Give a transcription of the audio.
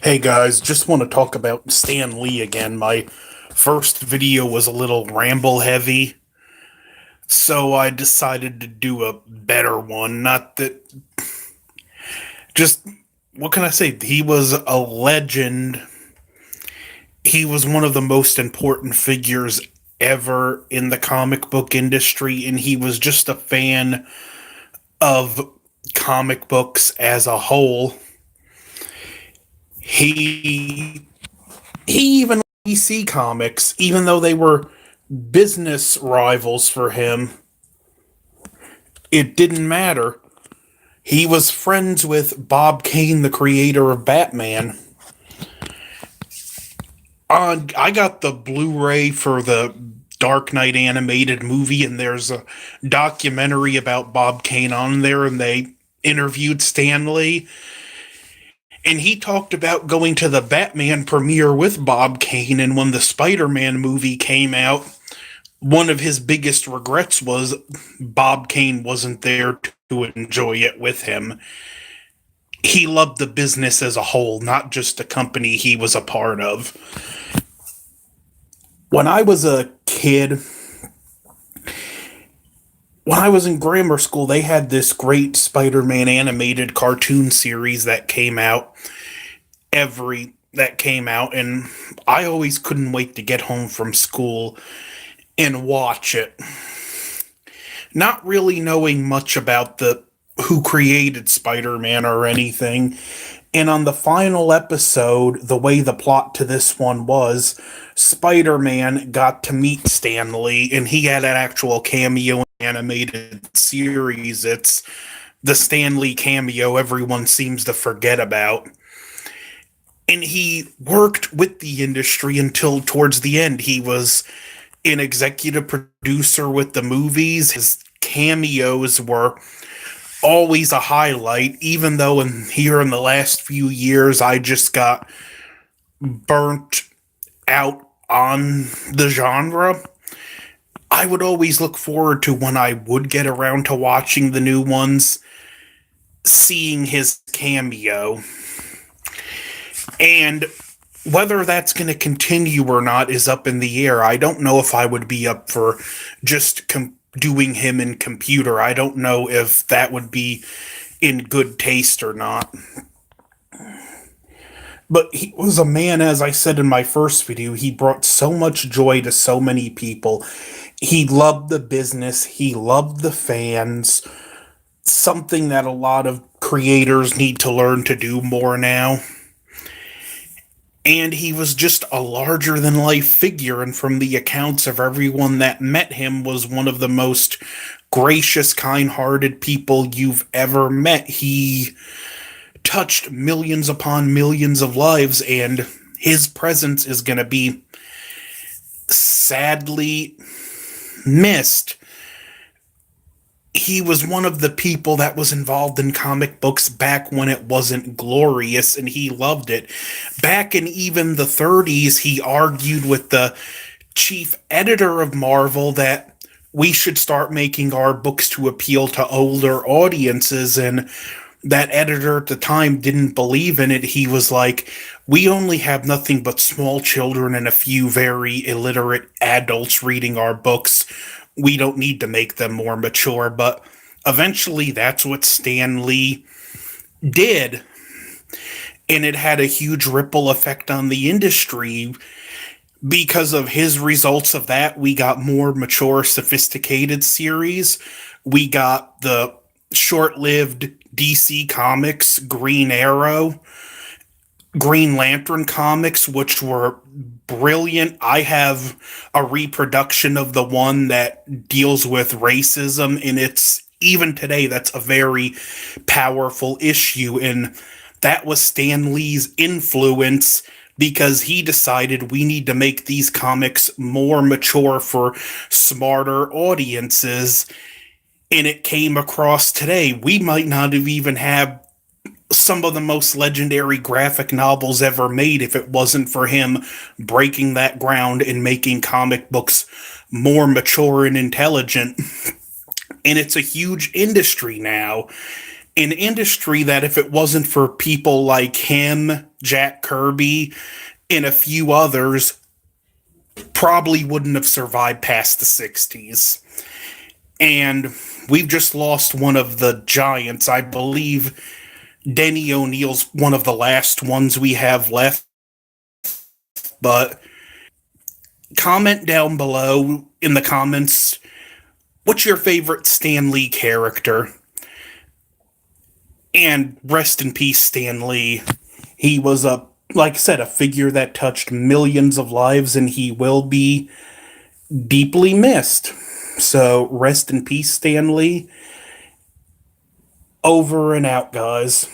Hey guys, just want to talk about Stan Lee again. My first video was a little ramble heavy, so I decided to do a better one. Not that, just, what can I say? He was a legend. He was one of the most important figures ever in the comic book industry, and he was just a fan of comic books as a whole. He he even DC Comics, even though they were business rivals for him, it didn't matter. He was friends with Bob Kane, the creator of Batman. I got the Blu-ray for the Dark Knight animated movie, and there's a documentary about Bob Kane on there, and they interviewed Stan Lee, and he talked about going to the Batman premiere with Bob Kane, and when the Spider-Man movie came out, one of his biggest regrets was Bob Kane wasn't there to enjoy it with him. He loved the business as a whole, not just the company he was a part of. When I was a kid, when I was in grammar school, they had this great Spider Man animated cartoon series that came out, and I always couldn't wait to get home from school and watch it. Not really knowing much about the who created Spider-Man or anything. And on the final episode, the way the plot to this one was, Spider-Man got to meet Stan Lee, and he had an actual cameo in the animated series. It's the Stan Lee cameo everyone seems to forget about. And he worked with the industry until towards the end. He was an executive producer with the movies. His cameos were always a highlight, even though here in the last few years I just got burnt out on the genre. I would always look forward to when I would get around to watching the new ones, seeing his cameo. And whether that's going to continue or not is up in the air. I don't know if I would be up for just doing him in computer. I don't know if that would be in good taste or not. But he was a man, as I said in my first video, he brought so much joy to so many people. He loved the business, he loved the fans, something that a lot of creators need to learn to do more now. And he was just a larger than life figure, and from the accounts of everyone that met him, was one of the most gracious, kind-hearted people you've ever met. He touched millions upon millions of lives, and his presence is going to be sadly missed. He was one of the people that was involved in comic books back when it wasn't glorious, and he loved it. Back in even the 30s, he argued with the chief editor of Marvel that we should start making our books to appeal to older audiences, and that editor at the time didn't believe in it. He was like, we only have nothing but small children and a few very illiterate adults reading our books. We don't need to make them more mature. But eventually that's what Stan Lee did. And it had a huge ripple effect on the industry. Because of his results of that, we got more mature, sophisticated series. We got the short-lived DC Comics Green Arrow, Green Lantern comics, which were brilliant. I have a reproduction of the one that deals with racism, and it's even today that's a very powerful issue, and that was Stan Lee's influence because he decided we need to make these comics more mature for smarter audiences, and it came across today. We might not have even had some of the most legendary graphic novels ever made if it wasn't for him breaking that ground and making comic books more mature and intelligent. And it's a huge industry now. An industry that, if it wasn't for people like him, Jack Kirby, and a few others, probably wouldn't have survived past the 60s. And we've just lost one of the giants. I believe Denny O'Neil's one of the last ones we have left. But comment down below in the comments, what's your favorite Stan Lee character? And rest in peace, Stan Lee. He was like I said, a figure that touched millions of lives, and he will be deeply missed. So rest in peace, Stan Lee. Over and out, guys.